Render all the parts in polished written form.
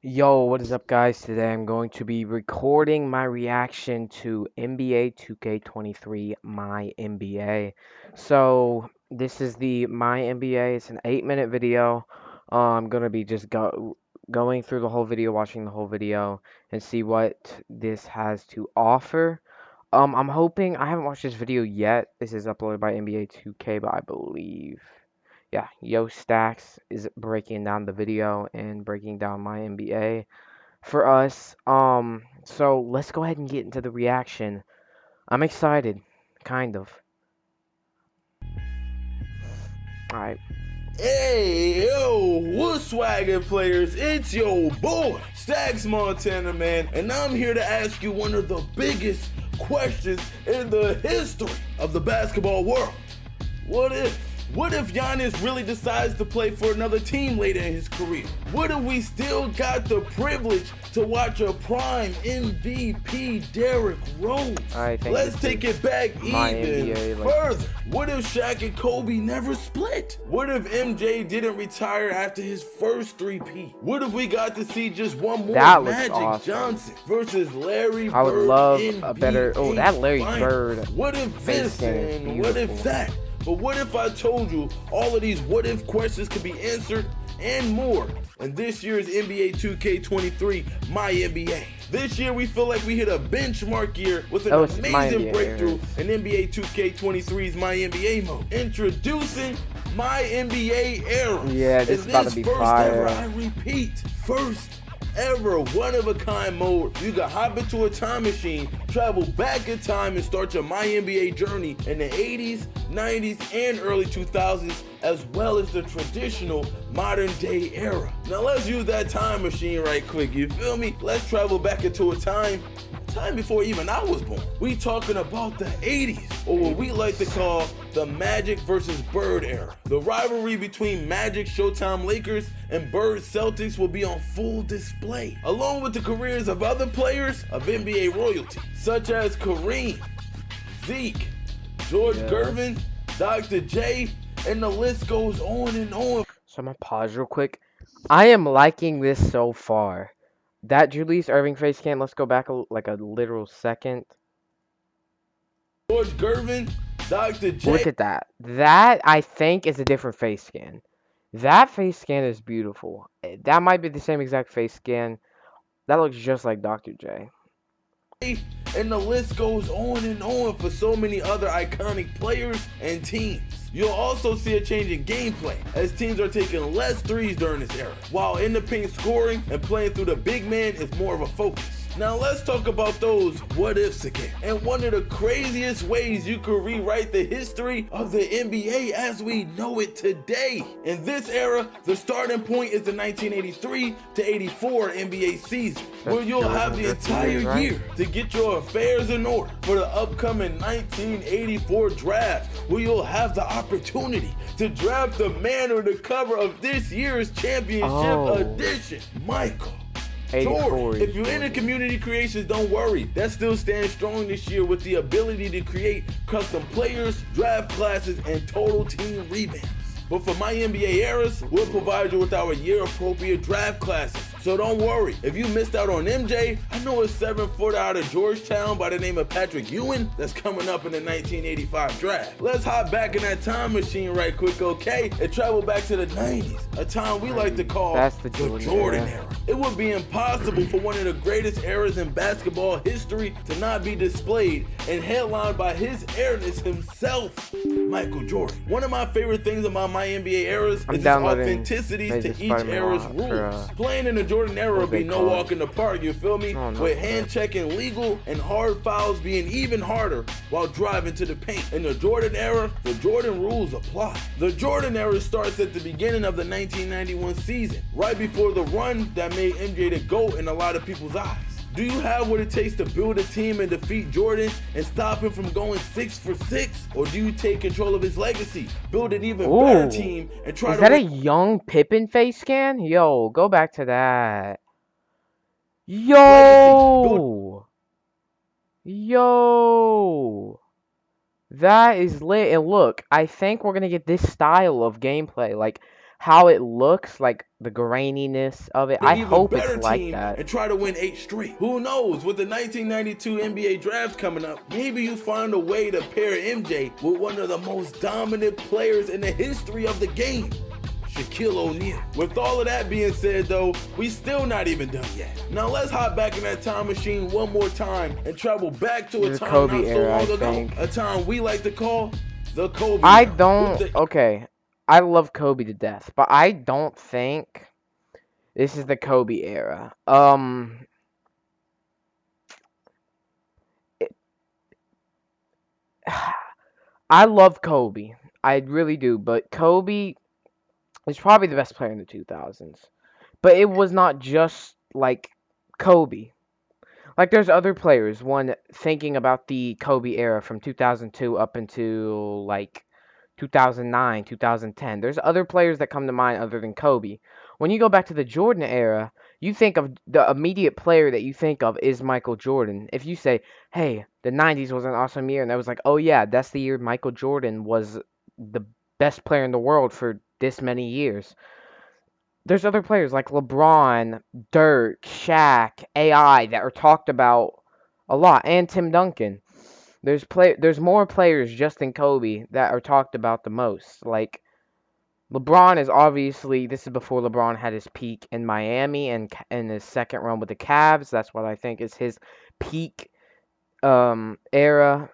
Yo, what is up, guys? Today I'm going to be recording my reaction to NBA 2K23 My NBA. So, this is the My NBA. It's an 8-minute video. I'm gonna be just going through the whole video, watching the whole video, and see what this has to offer. I'm hoping I haven't watched this video yet. This is uploaded by NBA 2K, but I believe. Yeah, Yo Stacks is breaking down the video and breaking down my NBA for us. So let's go ahead and get into the reaction. I'm excited, kind of. All right. Hey, yo, what's swaggin' players? It's your boy, Stacks Montana, man, and I'm here to ask you one of the biggest questions in the history of the basketball world. What if? What if Giannis really decides to play for another team later in his career? What if we still got the privilege to watch a prime MVP Derrick Rose? Let's take it back even further. What if Shaq and Kobe never split? What if MJ didn't retire after his first 3-peat? What if we got to see just one more Magic Johnson versus Larry Bird? I would love in a better. Oh, that Larry Bird. What if this and what if that? But what if I told you all of these what if questions could be answered and more in this year's NBA 2K23 My NBA? This year we feel like we hit a benchmark year with an amazing breakthrough in NBA 2K23's My NBA mode. Introducing My NBA Era. Yeah, this is about to be fire. I repeat, first ever one-of-a-kind mode. You can hop into a time machine, travel back in time, and start your My NBA journey in the 80s, 90s, and early 2000s, as well as the traditional modern-day era. Now let's use that time machine right quick, you feel me? Let's travel back into a time before even I was born. We talking about the 80s, or what we like to call the Magic versus Bird era. The rivalry between Magic Showtime Lakers and Bird Celtics will be on full display, along with the careers of other players of NBA royalty, such as Kareem, Zeke, George Gervin, Dr. J, and the list goes on and on. So I'm gonna pause real quick. I am liking this so far. That Julius Irving face scan, let's go back like a literal second. George Gervin, Dr. J. Look at that. That, I think, is a different face scan. That face scan is beautiful. That might be the same exact face scan. That looks just like Dr. J. And the list goes on and on for so many other iconic players and teams. You'll also see a change in gameplay as teams are taking less threes during this era, while in the paint scoring and playing through the big man is more of a focus. Now let's talk about those what ifs again. And one of the craziest ways you could rewrite the history of the NBA as we know it today. In this era, the starting point is the 1983 to 84 NBA season, where you'll have the entire year to get your affairs in order for the upcoming 1984 draft, where you'll have the opportunity to draft the man on the cover of this year's championship edition, Michael Jordan. If you're into community creations, don't worry. That still stands strong this year with the ability to create custom players, draft classes, and total team revamps. But for My NBA eras, we'll provide you with our year-appropriate draft classes. So don't worry, if you missed out on MJ, I know a 7-footer out of Georgetown by the name of Patrick Ewing that's coming up in the 1985 draft. Let's hop back in that time machine right quick, okay? And travel back to the 90s, a time we like to call the Jordan era. It would be impossible for one of the greatest eras in basketball history to not be displayed and headlined by his airness himself, Michael Jordan. One of my favorite things about My NBA eras is its authenticity to each era's rules. Playing in the Jordan era would be no walk in the park, you feel me? With hand checking legal and hard fouls being even harder while driving to the paint. In the Jordan era, the Jordan rules apply. The Jordan era starts at the beginning of the 1991 season, right before the run that made MJ the GOAT in a lot of people's eyes. Do you have what it takes to build a team and defeat Jordan and stop him from going 6 for 6? Or do you take control of his legacy, build an even better team, and try to... Is that a young Pippen face scan? Yo, go back to that. Yo! Yo! That is lit. And look, I think we're going to get this style of gameplay. Like, how it looks, like the graininess of it. An I even hope it's better like team that. and try to win 8 straight. Who knows, with the 1992 NBA draft coming up, maybe you find a way to pair MJ with one of the most dominant players in the history of the game, Shaquille O'Neal. With all of that being said though, we still not even done yet. Now let's hop back in that time machine one more time and travel back to a The time Kobe not so era, I long ago. think. A time we like to call the Kobe I era. don't. Okay, I love Kobe to death, but I don't think this is the Kobe era. It, I love Kobe. I really do, but Kobe is probably the best player in the 2000s. But it was not just like Kobe. Like there's other players. One thinking about the Kobe era from 2002 up until like 2009, 2010. There's other players that come to mind other than Kobe. When you go back to the Jordan era, you think of the immediate player that you think of is Michael Jordan. If you say, "Hey, the 90s was an awesome year," and that was like, "Oh yeah, that's the year Michael Jordan was the best player in the world for this many years." There's other players like LeBron, Dirk, Shaq, AI that are talked about a lot, and Tim Duncan. There's more players just in Kobe that are talked about the most. Like LeBron is obviously, this is before LeBron had his peak in Miami and in his second run with the Cavs. That's what I think is his peak era.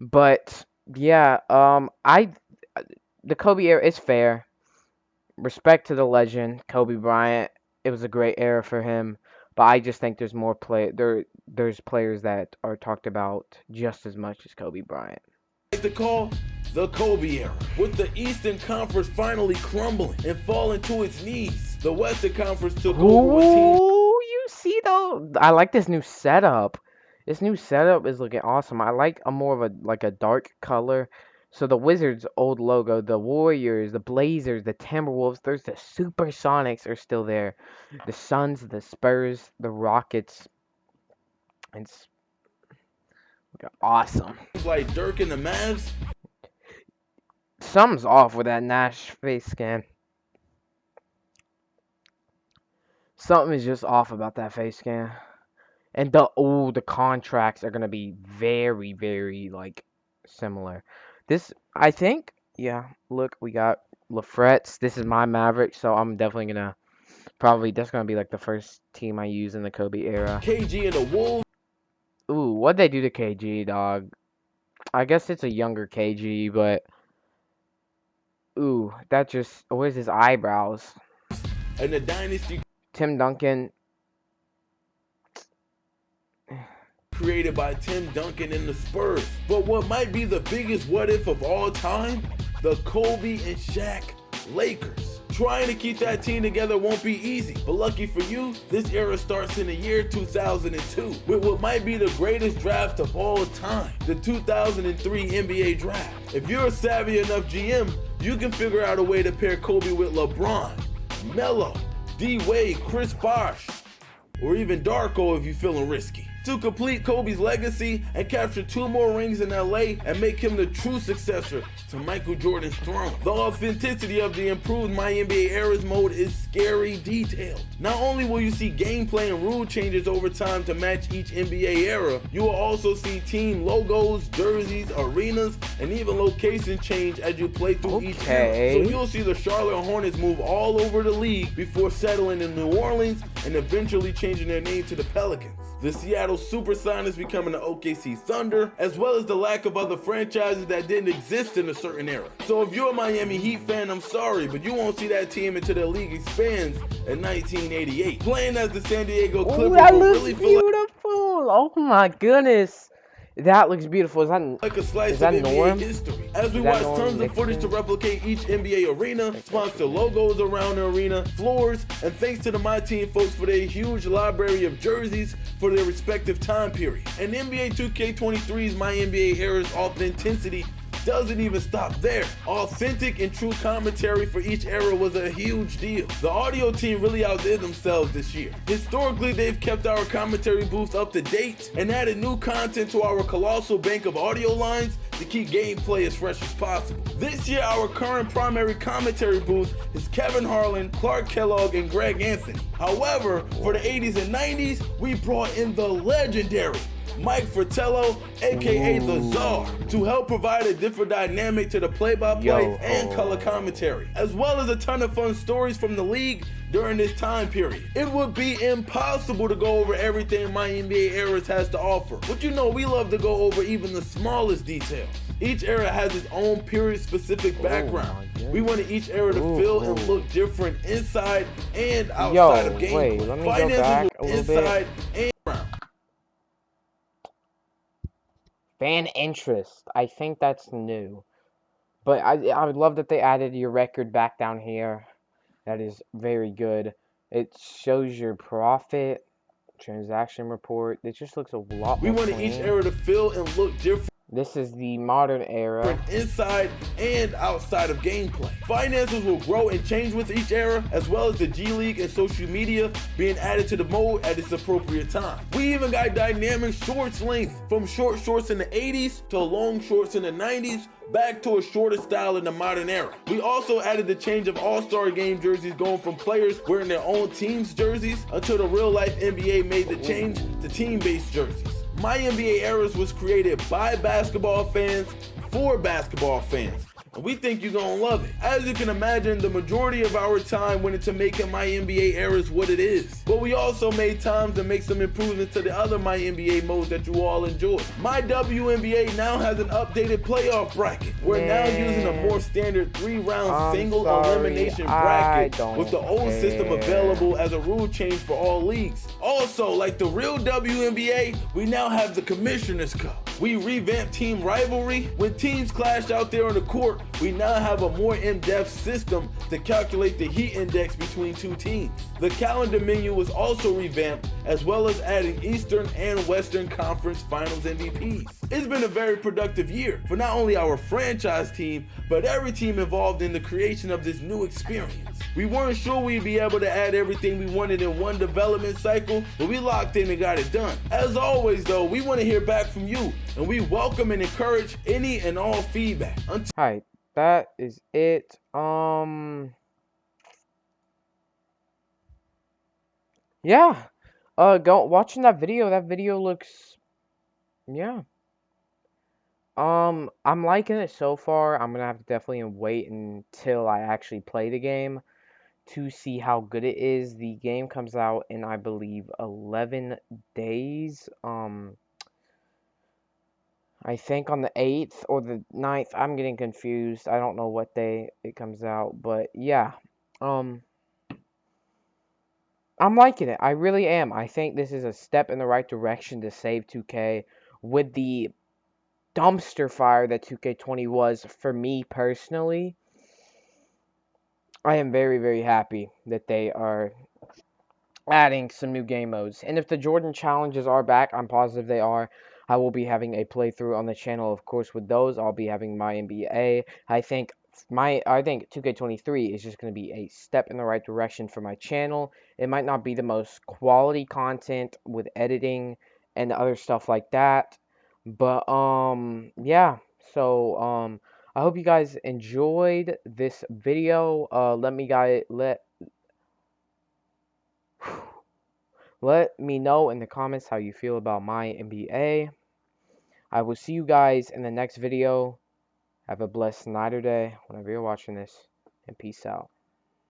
But yeah, I the Kobe era is fair. Respect to the legend, Kobe Bryant. It was a great era for him, but I just think there's more there's players that are talked about just as much as Kobe Bryant. Like to call the Kobe era. With the Eastern Conference finally crumbling and falling to its knees, the Western Conference took over with teams. Ooh, you see though, I like this new setup. This new setup is looking awesome. I like a more of a like a dark color. So the Wizards' old logo, the Warriors, the Blazers, the Timberwolves, there's the Supersonics are still there. The Suns, the Spurs, the Rockets. It's looking awesome. Like Dirk and the Mavs. Something's off with that Nash face scan. Something is just off about that face scan. And the contracts are gonna be very, very like similar. This I think, yeah. Look, we got LaFretz. This is my Maverick, so I'm definitely gonna probably that's gonna be like the first team I use in the Kobe era. KG and the Wolves. Ooh, what'd they do to KG, dog? I guess it's a younger KG, but ooh, that just where's his eyebrows? And the Dynasty Tim Duncan. created by Tim Duncan and the Spurs. But what might be the biggest what if of all time? The Kobe and Shaq Lakers. Trying to keep that team together won't be easy, but lucky for you, this era starts in the year 2002 with what might be the greatest draft of all time, the 2003 NBA draft. If you're a savvy enough GM, you can figure out a way to pair Kobe with LeBron, Melo, D-Wade, Chris Bosh, or even Darko if you're feeling risky. To complete Kobe's legacy and capture 2 more rings in LA and make him the true successor to Michael Jordan's throne. The authenticity of the improved MyNba Eras mode is scary detailed. Not only will you see gameplay and rule changes over time to match each NBA era, you will also see team logos, jerseys, arenas, and even locations change as you play through each era. So you'll see the Charlotte Hornets move all over the league before settling in New Orleans and eventually changing their name to the Pelicans. The Seattle Supersonics becoming the OKC Thunder, as well as the lack of other franchises that didn't exist in a certain era. So if you're a Miami Heat fan, I'm sorry, but you won't see that team until the league expands in 1988. Playing as the San Diego Clippers that will looks really feel beautiful. Oh my goodness. That looks beautiful. like a slice is that of NBA Norm? history. As we Is that watch Norm tons of footage to Nixon? replicate each NBA arena, sponsor logos around the arena, floors, and thanks to the My Team folks for their huge library of jerseys for their respective time period. And NBA 2K23's MyNba Era's authenticity doesn't even stop there. Authentic and true commentary for each era was a huge deal. The audio team really outdid themselves this year. Historically, they've kept our commentary booth up to date and added new content to our colossal bank of audio lines to keep gameplay as fresh as possible. This year, our current primary commentary booth is Kevin Harlan, Clark Kellogg, and Greg Anthony. However, for the 80s and 90s, we brought in the legendary Mike Fratello, aka The Czar, to help provide a different dynamic to the play-by-play and color commentary, as well as a ton of fun stories from the league during this time period. It would be impossible to go over everything MyNba Eras has to offer, but you know we love to go over even the smallest details. Each era has its own period-specific background. We wanted each era to feel and look different inside and outside of gameplay. Wait, let me go back a little bit. And Fan interest. I think that's new. But I would love that they added your record back down here. That is very good. It shows your profit, transaction report. It just looks a lot we more wanted clean. each era to feel and look different. This is the modern era. Inside and outside of gameplay. Finances will grow and change with each era, as well as the G League and social media being added to the mode at its appropriate time. We even got dynamic shorts length, from short shorts in the 80s to long shorts in the 90s, back to a shorter style in the modern era. We also added the change of All-Star Game jerseys, going from players wearing their own team's jerseys until the real-life NBA made the change to team-based jerseys. MyNba Eras was created by basketball fans for basketball fans, and we think you're gonna love it. As you can imagine, the majority of our time went into making MyNba Eras what it is, but we also made time to make some improvements to the other MyNba modes that you all enjoy. MyWNBA now has an updated playoff bracket. We're now using a more standard 3-round single elimination bracket with the old system available as a rule change for all leagues. Also, like the real WNBA, we now have the Commissioner's Cup. We revamped team rivalry. When teams clash out there on the court, we now have a more in-depth system to calculate the heat index between two teams. The calendar menu was also revamped, as well as adding Eastern and Western Conference Finals MVPs. It's been a very productive year for not only our franchise team, but every team involved in the creation of this new experience. We weren't sure we'd be able to add everything we wanted in one development cycle, but we locked in and got it done. As always though, we want to hear back from you, and we welcome and encourage any and all feedback. Alright, that is it. Yeah. Watching that video. That video looks, yeah. I'm liking it so far. I'm gonna have to definitely wait until I actually play the game to see how good it is. The game comes out in, I believe, 11 days. I think on the 8th or the 9th. I'm getting confused. I don't know what day it comes out, but yeah. I'm liking it. I really am. I think this is a step in the right direction to save 2K with the dumpster fire that 2K20 was for me personally. I am very, very happy that they are adding some new game modes. And if the Jordan challenges are back, I'm positive they are. I will be having a playthrough on the channel, of course. With those, I'll be having MyNba. I think 2K23 is just going to be a step in the right direction for my channel. It might not be the most quality content with editing and other stuff like that, but yeah. So I hope you guys enjoyed this video. Let me know in the comments how you feel about MyNba. I will see you guys in the next video. Have a blessed night or day whenever you're watching this, and peace out.